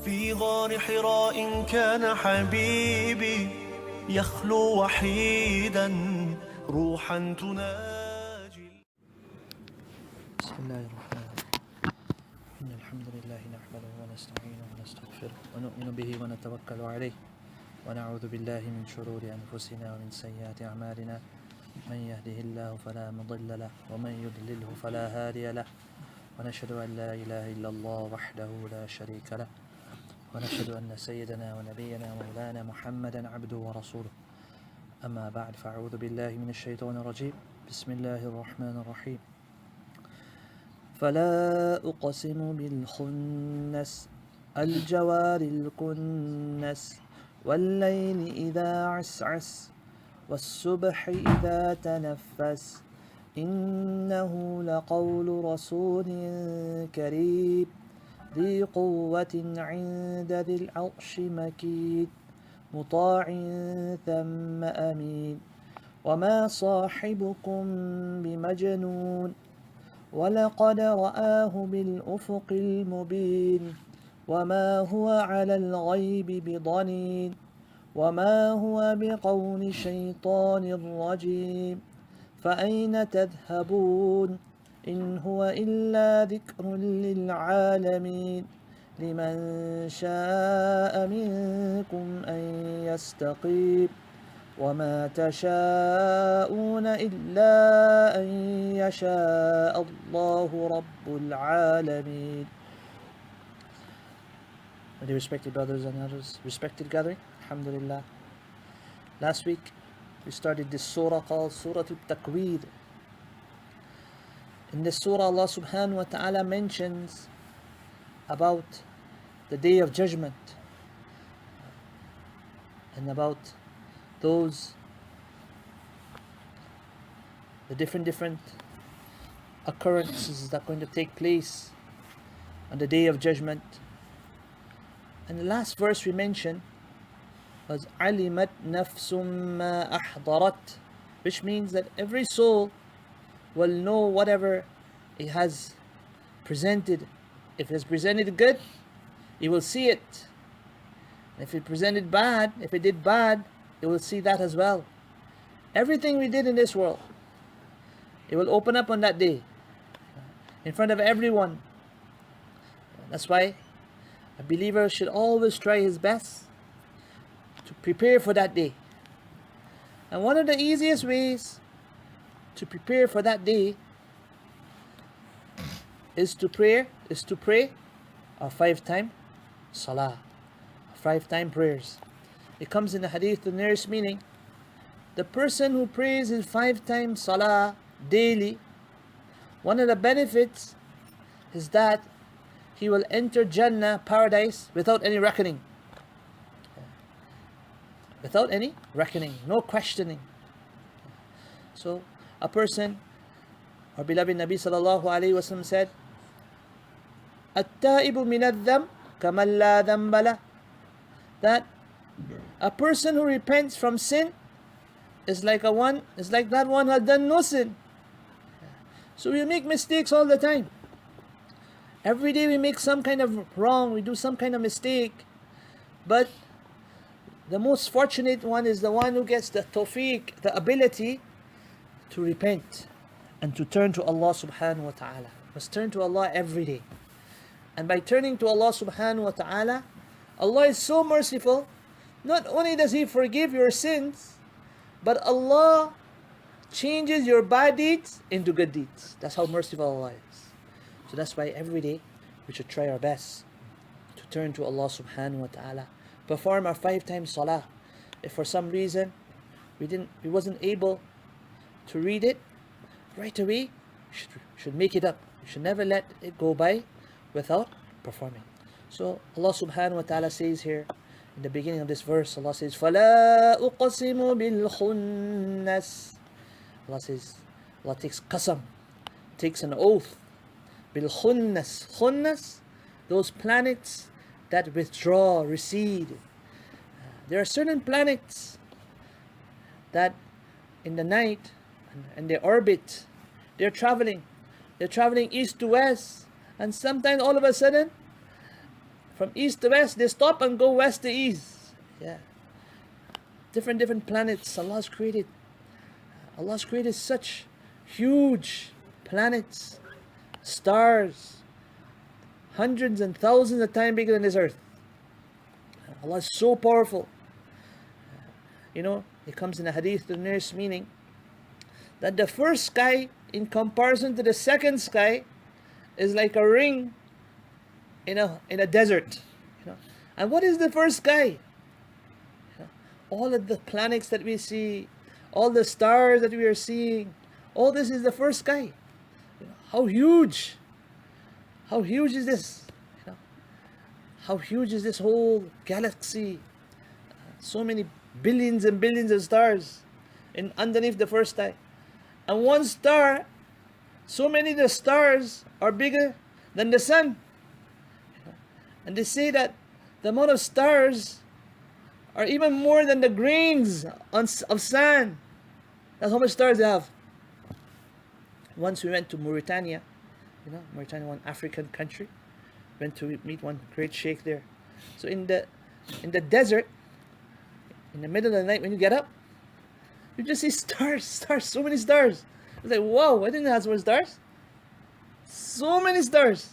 في غار حراء كان حبيبي يخلو وحيدا روحا تناجي. بسم الله الرحمن الرحيم. إن الحمد لله نحمده ونستعينه ونستغفره ونؤمن به ونتوكل عليه ونعوذ بالله من شرور أنفسنا ومن سيئات أعمالنا. من يهده الله فلا مضل له ومن يضلله فلا هادي له ونشهد أن لا إله إلا الله وحده لا شريك له ونشهد أن سيدنا ونبينا مولانا محمدا عبده ورسوله. أما بعد، فأعوذ بالله من الشيطان الرجيم. بسم الله الرحمن الرحيم. فلا أقسم بالخنس الجوار الكنس والليل إذا عسعس والصبح إذا تنفس إنه لقول رسول كريم ذي قوة عند ذي العرش مكين مطاع ثم أمين وما صاحبكم بمجنون ولقد رآه بالأفق المبين وما هو على الغيب بضنين وما هو بقول شيطان رجيم فأين تذهبون إن هو إلا ذكر للعالمين لمن شاء منكم أن يستقيم وما تشاءون إلا أن يشاء الله رب العالمين. My dear respected brothers and others, respected gathering, alhamdulillah. Last week we started this surah called Surah At-Takwir. In this surah, Allah subhanahu wa ta'ala mentions about the day of judgment and about the different occurrences that are going to take place on the day of judgment. And the last verse we mentioned was alimat nafsum ma ahdarat, which means that every soul will know whatever it has presented. If it has presented good, it will see it. If it presented bad, if it did bad, it will see that as well. Everything we did in this world, it will open up on that day in front of everyone. That's why a believer should always try his best to prepare for that day. And one of the easiest ways to prepare for that day is to pray our 5-time salah, 5-time prayers. It comes in the hadith, the nearest meaning, the person who prays his 5-time salah daily, one of the benefits is that he will enter Jannah, paradise, without any reckoning. Without any reckoning, no questioning. So, a person, our beloved Nabi sallallahu alayhi wa sallam said, At-taibu minadham kaman la dhambala, that a person who repents from sin is like that one who has done no sin. So we make mistakes all the time. Every day we make some kind of wrong, we do some kind of mistake. But the most fortunate one is the one who gets the tawfiq, the ability to repent and to turn to Allah subhanahu wa ta'ala. Must turn to Allah every day. And by turning to Allah subhanahu wa ta'ala, Allah is so merciful. Not only does He forgive your sins, but Allah changes your bad deeds into good deeds. That's how merciful Allah is. So that's why every day we should try our best to turn to Allah subhanahu wa ta'ala. Perform our 5-time salah. If for some reason we wasn't able to read it right away, should make it up. You should never let it go by without performing. So Allah subhanahu wa ta'ala says here in the beginning of this verse, Allah says, فَلَا أُقْسِمُ بِالْخُنَّسِ. Allah says, Allah takes qasam, takes an oath, bil-khunnas. Khunnas, those planets that withdraw, recede. There are certain planets that in the night and they orbit, they're traveling east to west, and sometimes all of a sudden From east to west, they stop and go west to east. Yeah. Different planets Allah's created. Allah's created such huge planets, stars, hundreds and thousands of times bigger than this earth. Allah is so powerful. You know, it comes in a hadith, the nearest meaning, that the first sky in comparison to the second sky is like a ring in a desert. You know? And what is the first sky? You know, all of the planets that we see, all the stars that we are seeing, all this is the first sky. You know, how huge is this? You know, how huge is this whole galaxy? So many billions and billions of stars underneath the first sky. And one star, so many of the stars are bigger than the sun. And they say that the amount of stars are even more than the grains of sand. That's how much stars they have. Once we went to Mauritania, you know, Mauritania, one African country, went to meet one great sheikh there. So in the desert, in the middle of the night when you get up, you just see stars, so many stars. It's like, wow, I didn't know so many stars. So many stars.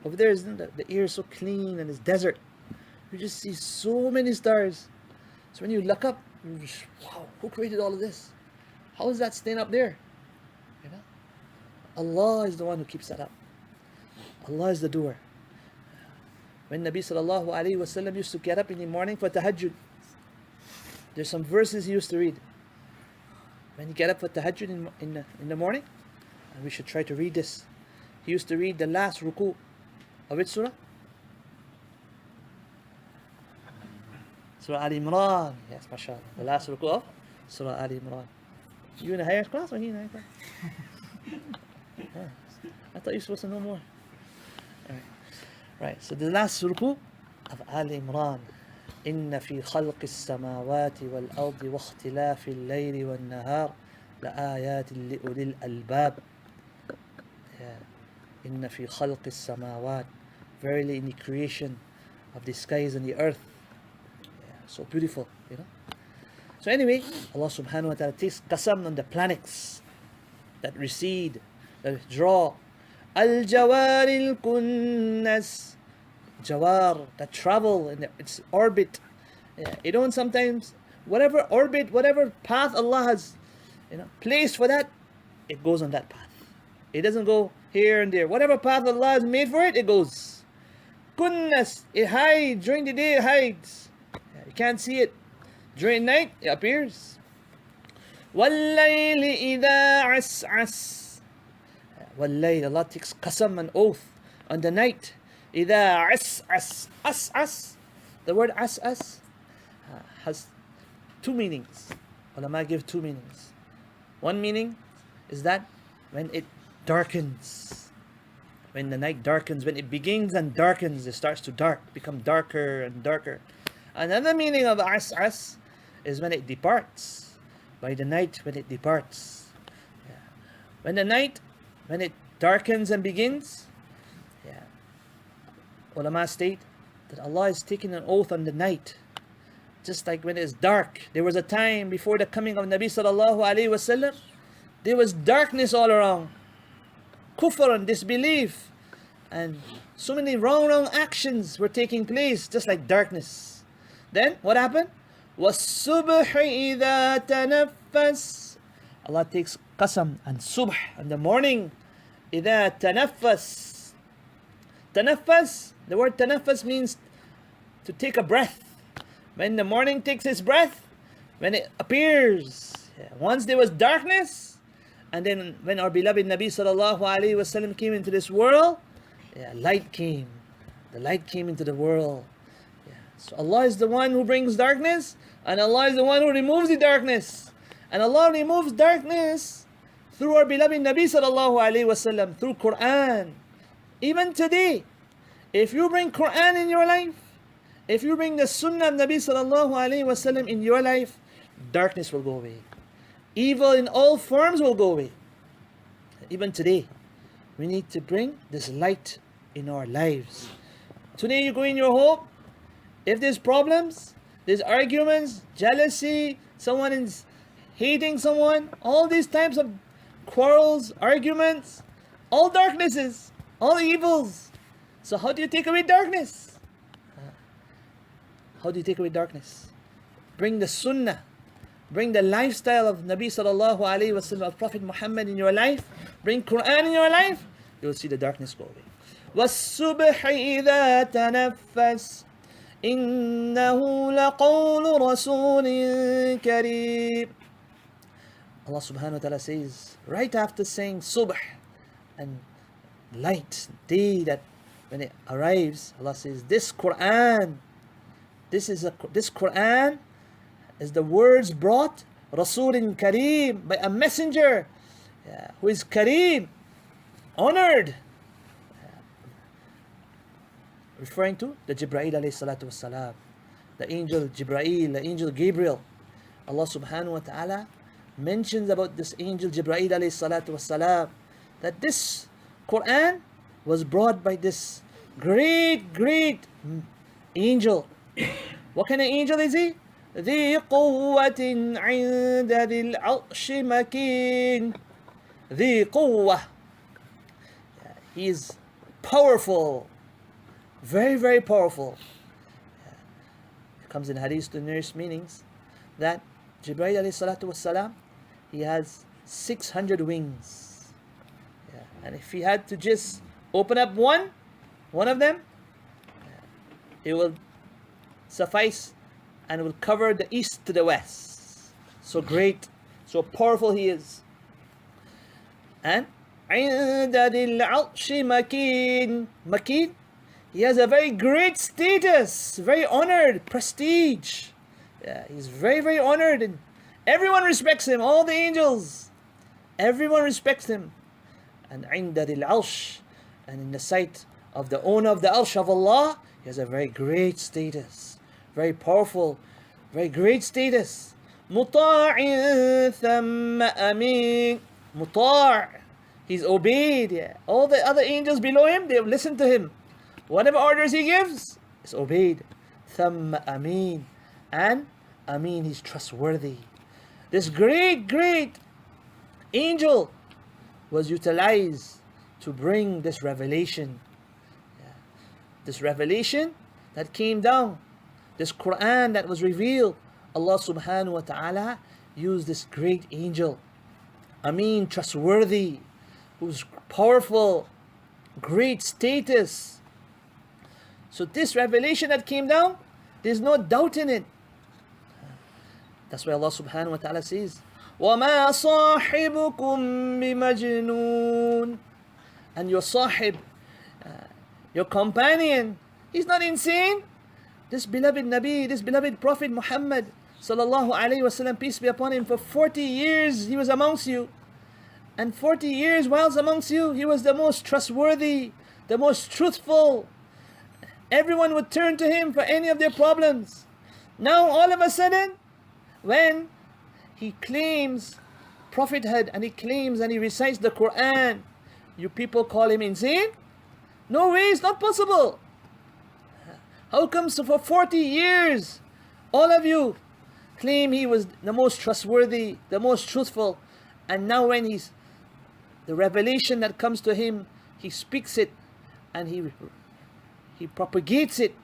Over there, the air is so clean and it's desert. You just see so many stars. So when you look up, you just, wow, who created all of this? How is that staying up there? You know? Allah is the one who keeps that up. Allah is the doer. When Nabi sallallahu alayhi wa sallam used to get up in the morning for tahajjud, there's some verses he used to read. When he get up for tahajjud in the morning, and we should try to read this. He used to read the last ruku of which surah? Surah Al-Imran. Yes, mashallah. The last ruku of Surah Al-Imran. You in the higher class or he in the higher class? I thought you were supposed to know more. Right. So the last ruku of Al-Imran. إن في خلق السماوات والأرض واختلاف الليل والنهار لآيات لأولي الألباب. إن في خلق السماوات, verily in the creation of the skies and the earth. So beautiful, you know. So anyway, Allah subhanahu wa ta'ala takes qasam on the planets that recede, that withdraw. Al-Jawar al-Kunnas, Jawar, that travel in its orbit. You don't sometimes, whatever orbit, whatever path Allah has, you know, placed for that, it goes on that path. It doesn't go here and there. Whatever path Allah has made for it, it goes. Kunnas, it hides. During the day, it hides. You can't see it. During night, it appears. وَاللَّيْلِ إِذَا عَسْعَسْ. وَاللَّيْلِ, Allah takes qasam, an oath, on the night. إِذَا عَسْعَسْ. As-as. The word as-as has two meanings. Ulama give two meanings. One meaning is that when it darkens, when the night darkens, when it begins and darkens, it starts to become darker and darker. Another meaning of as is when it departs, by the night when it departs. When the night, when it darkens and begins, ulama state that Allah is taking an oath on the night. Just like when it's dark, there was a time before the coming of Nabi sallallahu alaihi wasallam, there was darkness all around. Kufr and disbelief, and so many wrong actions were taking place, just like darkness. Then what happened? وَالصُّبْحِ إِذَا تَنَفَّسْ. Allah takes qasam and subh, and the morning. إِذَا تَنَفَّسْ. Tanaffas, the word tanaffas means to take a breath. When the morning takes its breath, when it appears. Once there was darkness, and then when our beloved Nabi sallallahu alaihi wasallam came into this world, light came. The light came into the world. So Allah is the one who brings darkness, and Allah is the one who removes the darkness. And Allah removes darkness through our beloved Nabi sallallahu alaihi wasallam, through Quran. Even today, if you bring Quran in your life, if you bring the Sunnah of Nabi sallallahu alaihi wasallam in your life, darkness will go away. Evil in all forms will go away. Even today, we need to bring this light in our lives. Today you go in your home, if there's problems, there's arguments, jealousy, someone is hating someone, all these types of quarrels, arguments, all darknesses, all evils. So how do you take away darkness? How do you take away darkness? Bring the sunnah, bring the lifestyle of Nabi sallallahu alayhi wasallam, of Prophet Muhammad in your life, bring Quran in your life, you will see the darkness go away. وَالصُّبْحِ إِذَا تَنَفَّسْ إِنَّهُ لَقَوْلُ رَسُولٍ كَرِيمٍ. Allah subhanahu wa ta'ala says, right after saying subh and light, day, that when it arrives, Allah says, this Quran is the words brought, Rasulin Kareem, by a messenger who is Kareem, honored. Referring to the Jibreel alayhi salatu wassalam, the angel Jibreel, the angel Gabriel. Allah subhanahu wa ta'ala mentions about this angel Jibreel alayhi salatu wassalam, that this Quran was brought by this great angel. What kind of angel is he? ذي قوة عند ذي العرش مكين. ذي قوة. He is powerful, very powerful. It comes in hadith to nearest meanings that Jibreel alayhi salatu wassalam, he has 600 wings. And if he had to just open up one of them, it will suffice and will cover the east to the west. So great, so powerful he is. And عند ذي العرش مكين. Makin, he has a very great status, very honored, prestige. He's very honored, and everyone respects him, all the angels. Everyone respects him. And عند ذي العرش, and in the sight of the owner of the arsh of Allah, he has a very great status, very powerful, very great status. مطاع ثم أمين. مطاع, he's obeyed. All the other angels below him, they listen to him. Whatever orders he gives, is obeyed. ثم أمين. And Amin, he's trustworthy. This great angel was utilized to bring this revelation. This revelation that came down, this Quran that was revealed, Allah subhanahu wa ta'ala used this great angel, Amin, trustworthy, who's powerful, great status. So this revelation that came down, there's no doubt in it. That's why Allah subhanahu wa ta'ala says, وَمَا صَاحِبُكُمْ بِمَجْنُونَ. And your sahib, your companion, he's not insane. This beloved Nabi, this beloved Prophet Muhammad sallallahu alayhi wasallam, peace be upon him, for 40 years he was amongst you. And 40 years whilst amongst you, he was the most trustworthy, the most truthful. Everyone would turn to him for any of their problems. Now all of a sudden, when he claims prophethood and he claims and he recites the Quran, you people call him insane? No way, it's not possible. How come so for 40 years all of you claim he was the most trustworthy, the most truthful, and now when the revelation that comes to him, he speaks it and he propagates it,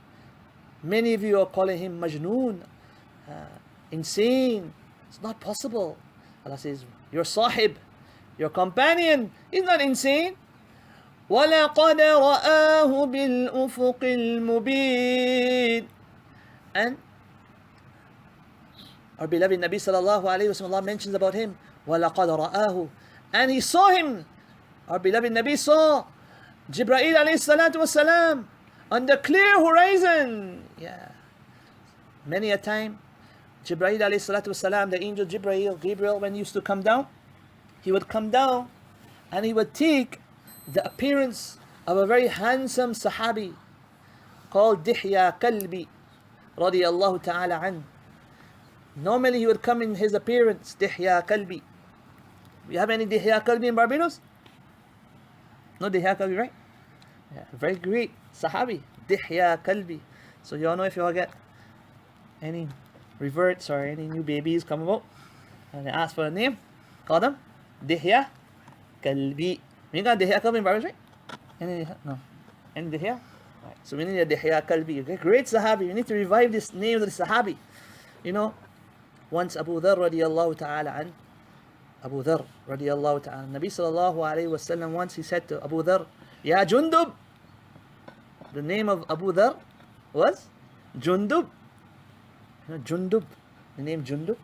many of you are calling him majnoon, insane. It's not possible. Allah says, your sahib, your companion, is not insane. وَلَقَدْ رَآهُ بِالْأُفُقِ الْمُبِينِ. And our beloved Nabi sallallahu alayhi wa sallam, Allah mentions about him, وَلَقَدْ رَآهُ. And he saw him. Our beloved Nabi saw Jibreel alayhi salatu wasalam on the clear horizon. Many a time, Jibreel alayhi salatu wasalam, the angel Gabriel, when he used to come down, he would come down and he would take the appearance of a very handsome Sahabi called Dihya Kalbi radiyallahu ta'ala an. Normally he would come in his appearance, Dihya Kalbi. We have any Dihya Kalbi in Barbados? No Dihya Kalbi, right? Very great Sahabi, Dihya Kalbi. So you all know if you all get any reverts or any new babies come about and they ask for a name, call them Dihya Kalbi. You got Dihya Kalbi in Barbara, right? Any, no. Any Dihya? Right. So we need a Dihya Kalbi. Okay? Great Sahabi. We need to revive this name of the Sahabi. You know, once Abu Dharr radiallahu ta'ala an, Abu Dharr radiallahu ta'ala, Nabi sallallahu alayhi wasallam, once he said to Abu Dharr, Ya Jundub. The name of Abu Dharr was Jundub. You know, Jundub. The name Jundub.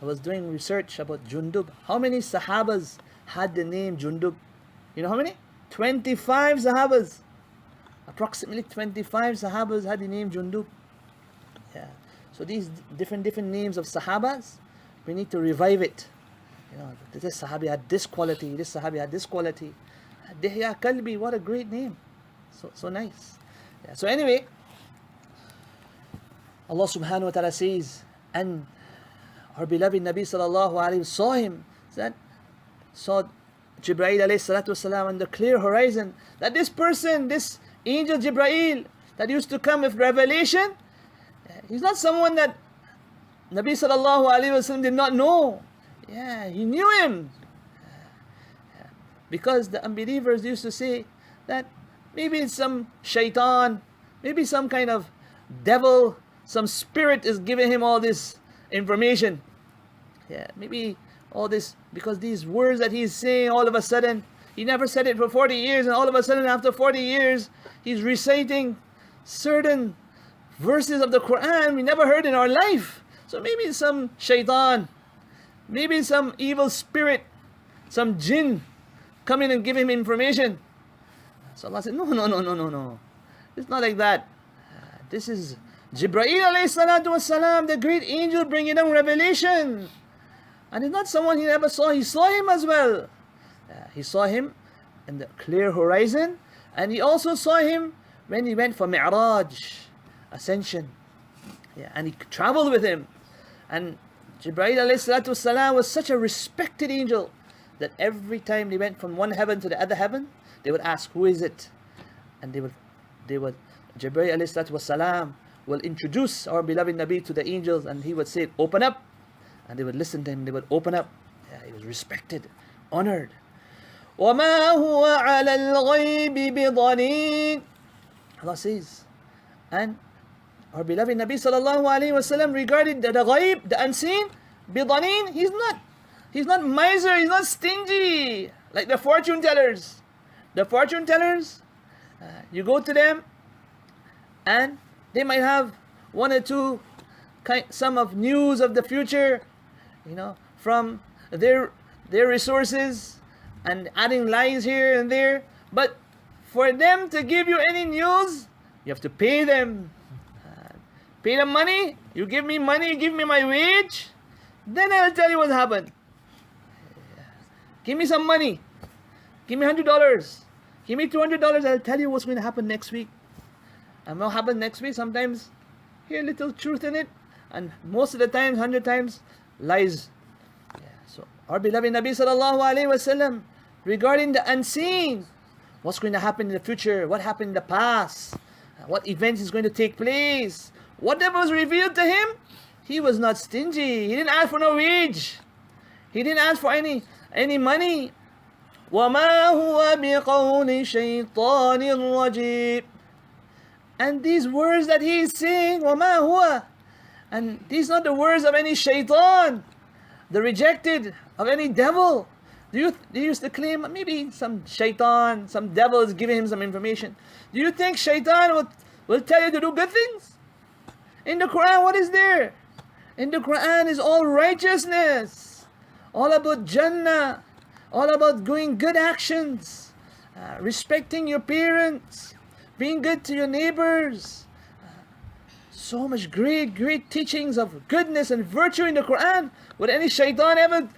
I was doing research about Jundub. How many Sahabas had the name Jundub? You know how many? 25 Sahabas. Approximately 25 Sahabas had the name Jundub. Yeah. So these different names of Sahabas, we need to revive it. You know, this Sahabi had this quality, this Sahabi had this quality. Dihya Kalbi, what a great name. So nice. Yeah. So anyway, Allah subhanahu wa ta'ala says, and our beloved Nabi sallallahu alayhi wa saw him, saw Jibreel alayhi salatu wasalam on the clear horizon, that this person, this angel Jibreel that used to come with revelation, he's not someone that Nabi sallallahu alayhi wa sallam did not know. Yeah, he knew him. Because the unbelievers used to say that maybe it's some shaitan, maybe some kind of devil, some spirit is giving him all this information. Yeah, maybe all this, because these words that he's saying all of a sudden, he never said it for 40 years, and all of a sudden after 40 years, he's reciting certain verses of the Quran we never heard in our life. So maybe it's some shaitan, maybe some evil spirit, some jinn come in and give him information. So Allah said, no. It's not like that. This is Jibreel alayhi salatu wasalam, the great angel bringing down revelation. And it's not someone he never saw. He saw him as well. He saw him in the clear horizon. And he also saw him when he went for Mi'raj, ascension. Yeah, and he traveled with him. And Jibreel alayhi salatu wasalam was such a respected angel that every time they went from one heaven to the other heaven, they would ask, who is it? And they would Jibreel alayhi salatu wasalam will introduce our beloved Nabi to the angels, and he would say, open up. And they would listen to him, they would open up. Yeah, he was respected, honored. وَمَا هُوَ عَلَى الْغَيْبِ بِضَنِينَ. Allah says, and our beloved Nabi sallallahu alayhi wa sallam regarded the ghaib, the unseen, بِضَنِينَ. He's not miser, he's not stingy, like the fortune tellers. The fortune tellers, you go to them, and they might have one or two some of news of the future, you know, from their resources, and adding lines here and there. But for them to give you any news, you have to pay them. Pay them money. You give me money, give me my wage, then I'll tell you what happened. Give me some money. Give me $100. Give me $200. I'll tell you what's going to happen next week. And what happens next week, sometimes hear a little truth in it, and most of the time, 100 times, lies. Yeah. So our beloved Nabi sallallahu alayhi wa sallam, regarding the unseen, what's going to happen in the future, what happened in the past, what events is going to take place, whatever was revealed to him, he was not stingy. He didn't ask for no wage. He didn't ask for any money. وَمَا هُوَ بِقَوْلِ شَيْطَانٍ رَجِيمٍ. And these words that he is saying, وَمَا هُوَ, and these are not the words of any shaitan, the rejected, of any devil. They used to claim maybe some shaitan, some devil is giving him some information. Do you think shaitan will tell you to do good things? In the Quran, what is there? In the Quran is all righteousness, all about Jannah, all about doing good actions, respecting your parents, being good to your neighbors. So much great teachings of goodness and virtue in the Quran. Would any shaitan ever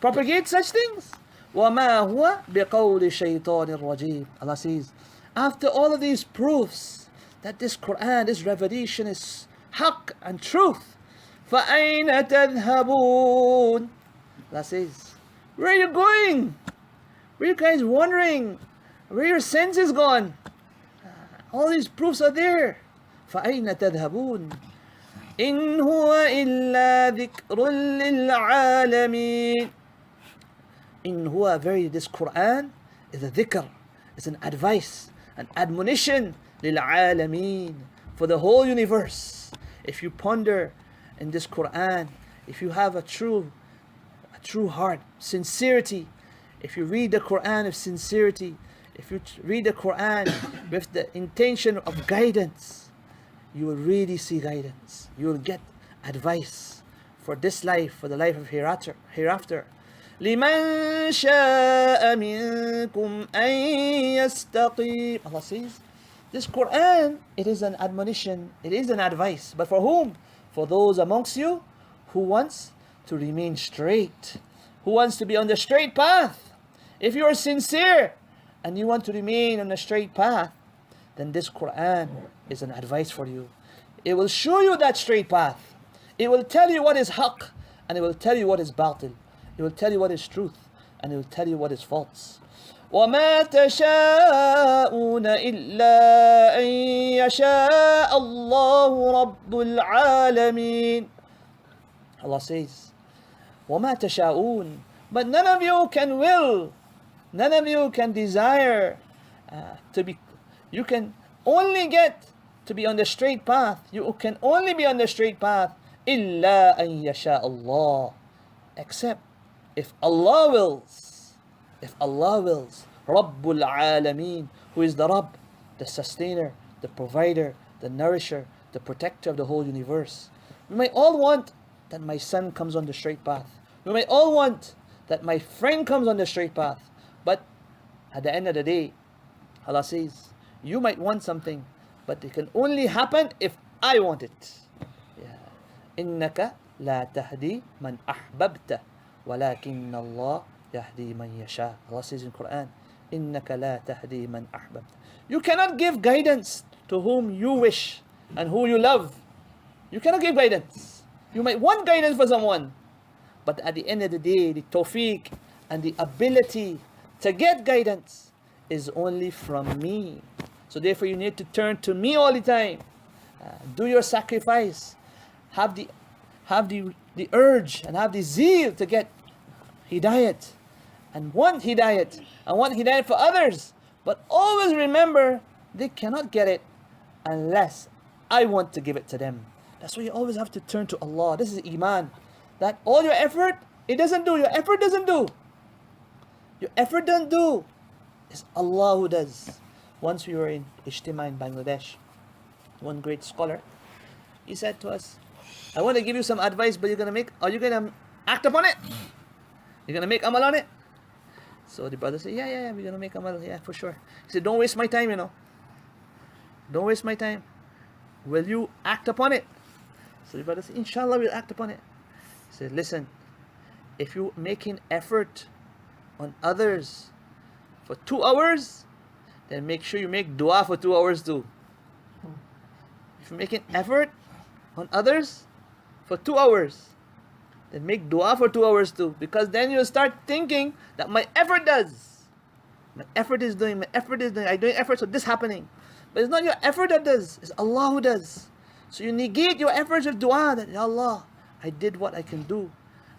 propagate such things? وَمَا هُوَ بِقَوْلِ شَيْطَانٍ رَجِيمٍ. Allah says, after all of these proofs that this Quran, this revelation is haqq and truth, فَأَيْنَ تَذْهَبُونَ. Allah says, where are you going? Where are you guys wandering? Where are your senses gone? All these proofs are there. فَأَيْنَ تَذْهَبُونَ إِنْ هُوَ إِلَّا ذِكْرٌ لِلْعَالَمِينَ. In huwa, very, this Quran is a dhikr, it's an advice, an admonition للعالمين, for the whole universe. If you ponder in this Quran, if you have a true heart, sincerity, if you read the Quran of sincerity, if you read the Quran with the intention of guidance, you will really see guidance. You will get advice for this life, for the life of hereafter. لِمَنْ شَاءَ مِنْكُمْ أَنْ يَسْتَقِيمَ. Allah says, this Quran, it is an admonition, it is an advice. But for whom? For those amongst you who wants to remain straight, who wants to be on the straight path. If you are sincere and you want to remain on the straight path, then this Quran is an advice for you. It will show you that straight path. It will tell you what is haqq, and it will tell you what is batil. It will tell you what is truth, and it will tell you what is false. وَمَا تَشَاءُونَ إِلَّا أَن يَشَاءَ اللَّهُ رَبُّ الْعَالَمِينَ. Allah says, وَمَا تَشَاءُونَ, but none of you can will, none of you can desire to be, you can only get to be on the straight path, you can only be on the straight path, إِلَّا أَن يَشَاءَ اللَّهُ, except if Allah wills, if Allah wills, Rabbul Alameen, who is the Rabb, the sustainer, the provider, the nourisher, the protector of the whole universe. We might all want that my son comes on the straight path. We might all want that my friend comes on the straight path. But at the end of the day, Allah says, you might want something, but it can only happen if I want it. إِنَّكَ لَا تَهْدِي مَنْ أَحْبَبْتَ وَلَكِنَّ اللَّهَ يَهْدِي مَنْ يَشَاءُ. Allah says in Quran, إِنَّكَ لَا تَهْدِي مَنْ أَحْبَبْتَ. You cannot give guidance to whom you wish and who you love. You cannot give guidance. You might want guidance for someone, but at the end of the day, the tawfiq and the ability to get guidance is only from me. So therefore you need to turn to me all the time. Do your sacrifice. Have the urge and have the zeal to get hidayat and want hidayat for others. But always remember, they cannot get it unless I want to give it to them. That's why you always have to turn to Allah. This is Iman. That all your effort, it doesn't do. Your effort doesn't do. Your effort doesn't do. It's Allah who does. Once we were in Ijtima in Bangladesh, one great scholar, he said to us, I want to give you some advice, but are you going to act upon it? You're going to make amal on it? So the brother said, yeah, we're going to make amal, yeah, for sure. He said, don't waste my time, Don't waste my time. Will you act upon it? So the brother said, Inshallah, we'll act upon it. He said, listen, if you're making effort on others for 2 hours, then make sure you make dua for 2 hours too. If you're making effort on others for 2 hours, then make dua for 2 hours too. Because then you'll start thinking that my effort does. My effort is doing, I'm doing effort, so this happening. But it's not your effort that does, it's Allah who does. So you negate your efforts with dua, that, Ya Allah, I did what I can do.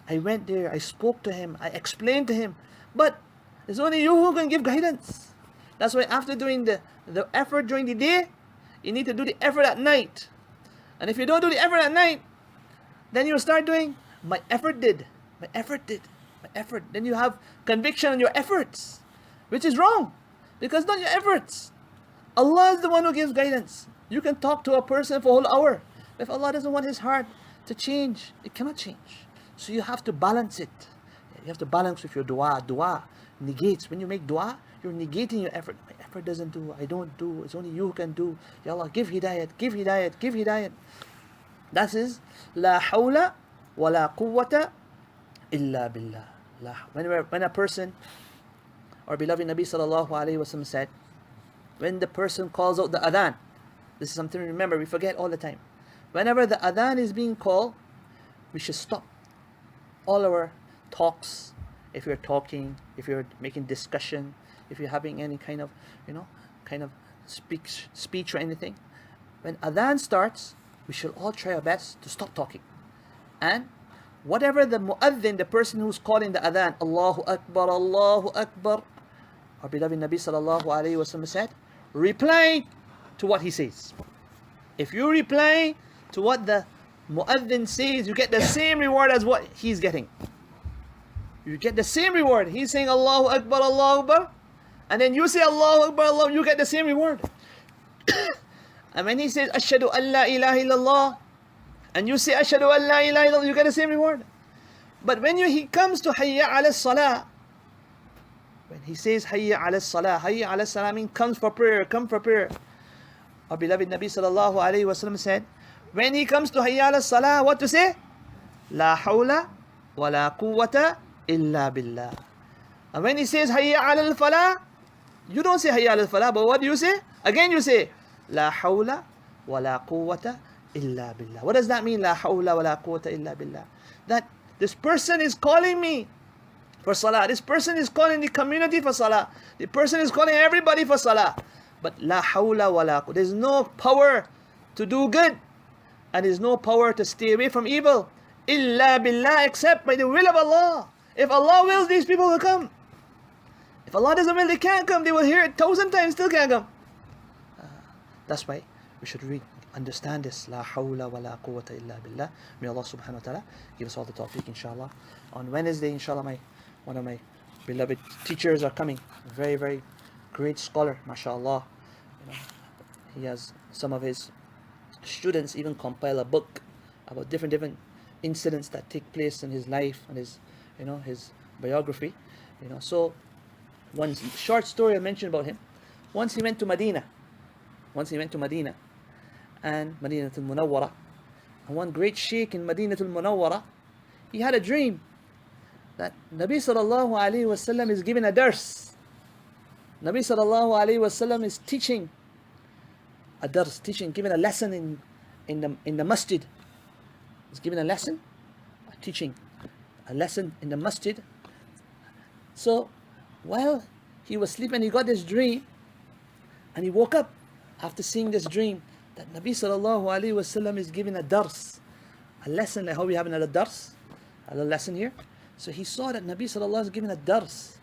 I went there, I spoke to him, I explained to him. But it's only you who can give guidance. That's why after doing the effort during the day, you need to do the effort at night. And if you don't do the effort at night, then you'll start doing, my effort did. Then you have conviction on your efforts, which is wrong. Because not your efforts. Allah is the one who gives guidance. You can talk to a person for a whole hour. If Allah doesn't want his heart to change, it cannot change. So you have to balance it. You have to balance with your dua. Dua negates. When you make dua, you're negating your effort. My effort doesn't do, I don't do, it's only you who can do. Ya Allah, give hidayat. That is, La hawla wa la quwwata illa billah. When a person, our beloved Nabi sallallahu alayhi wa sallam said, when the person calls out the adhan, this is something to remember, we forget all the time. Whenever the adhan is being called, we should stop all our talks. If you're talking, if you're making discussion, if you're having any kind of speech or anything. When adhan starts, we should all try our best to stop talking. And whatever the mu'adhin, the person who's calling the adhan, Allahu Akbar, our beloved Nabi sallallahu alayhi wasallam said, reply to what he says. If you reply to what the mu'adhin says, you get the same reward as what he's getting. You get the same reward. He's saying Allahu Akbar, and then you say Allahu Akbar, Allah, you get the same reward. And when he says Ashhadu an la ilaha illallah, and you say Ashhadu an la ilaha illallah, you get the same reward. But when he comes to Hayya ala salah, when he says Hayya ala salah means come for prayer. Our beloved Nabi sallallahu alayhi wasallam said, when he comes to Hayya ala salah, what to say? La hawla wa la quwwata illa billah. And when he says Hayya ala falah, you don't say Hayya ala falah, but what do you say? Again you say La hawla wa la quwwata illa billah. What does that mean? La hawla wa la quwwata illa billah. That this person is calling me for salah. This person is calling the community for salah. The person is calling everybody for salah. But la hawla wa la quwwata. There's no power to do good, and there's no power to stay away from evil. Illa billah, except by the will of Allah. If Allah wills, these people will come. If Allah doesn't will, they can't come. They will hear it 1,000 times, still can't come. That's why we should understand this. La hawla wa la quwwata illa billah. May Allah subhanahu wa ta'ala give us all the tawfiq, inshallah. On Wednesday, inshallah, one of my beloved teachers are coming. A very, very great scholar, mashallah. He has some of his students even compile a book about different incidents that take place in his life and his biography. So one short story I mentioned about him. Once he went to Medina, and Madinatul Munawwara, and one great sheikh in Madinatul Munawwara, he had a dream that Nabi sallallahu alaihi wasallam is giving a dars. Nabi sallallahu alaihi wasallam is teaching a dars, giving a lesson in the masjid. He's giving a lesson, teaching a lesson in the masjid. So while he was sleeping, he got this dream, and he woke up after seeing this dream that Nabi sallallahu alaihi wasallam is giving a dars, a lesson like how we have another dars, a little lesson here. So he saw that Nabi sallallahu alaihi wasallam is giving a dars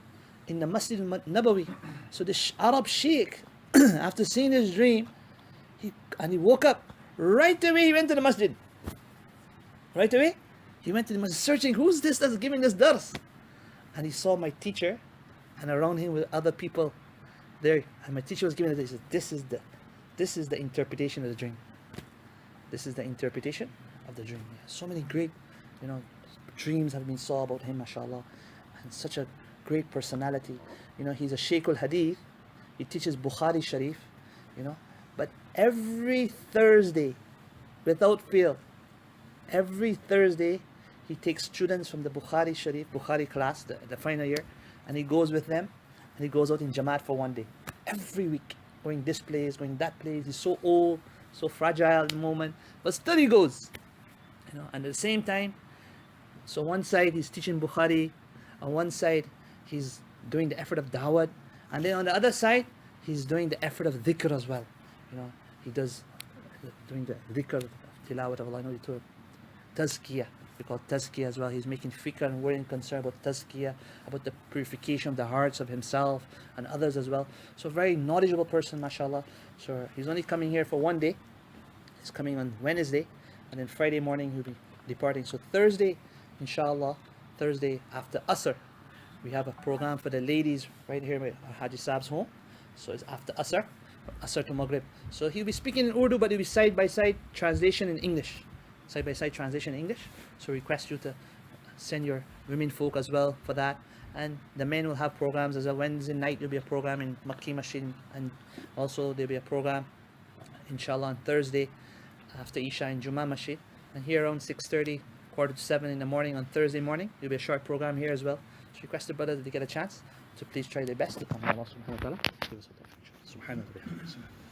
in the Masjid al-Nabawi. So the Arab sheikh, after seeing this dream, he woke up. Right away he went to the masjid. Right away he went to the masjid, searching, who's this that's giving this dars? And he saw my teacher, and around him with other people there, and my teacher was giving it. He said, this is the interpretation of the dream. This is the interpretation of the dream. Yeah, so many great, dreams have been saw about him, mashallah, and such a great personality. He's a Shaykh al-Hadith. He teaches Bukhari Sharif, but every Thursday, without fail, every Thursday, he takes students from the Bukhari Sharif, Bukhari class, the final year, and he goes with them, and he goes out in Jamaat for one day. Every week, going this place, going that place. He's so old, so fragile at the moment, but still he goes. And at the same time, so one side he's teaching Bukhari, on one side he's doing the effort of da'wat, and then on the other side he's doing the effort of dhikr as well. He does doing the dhikr, tilawat of Allah, tazkiyah. We call tazkiyah as well. He's making fikr and worrying concern about tazkiyah, about the purification of the hearts of himself and others as well. So a very knowledgeable person, mashallah. So he's only coming here for one day. He's coming on Wednesday, and then Friday morning he'll be departing. So Thursday, inshallah, Thursday after Asr, we have a program for the ladies right here at Haji Saab's home. So it's after Asr to Maghrib. So he'll be speaking in Urdu, but it'll be side-by-side translation in English. Side-by-side translation in English. So request you to send your women folk as well for that. And the men will have programs as well. Wednesday night there'll be a program in Makki Masjid, and also there'll be a program, inshallah, on Thursday after Isha in Jummah Masjid. And here around 6:30, 6:45 in the morning on Thursday morning, there'll be a short program here as well. So request the brothers, if they get a chance, to please try their best to come. Allah subhanahu wa ta'ala give us a tawfiq. Subhanahu wa ta'ala.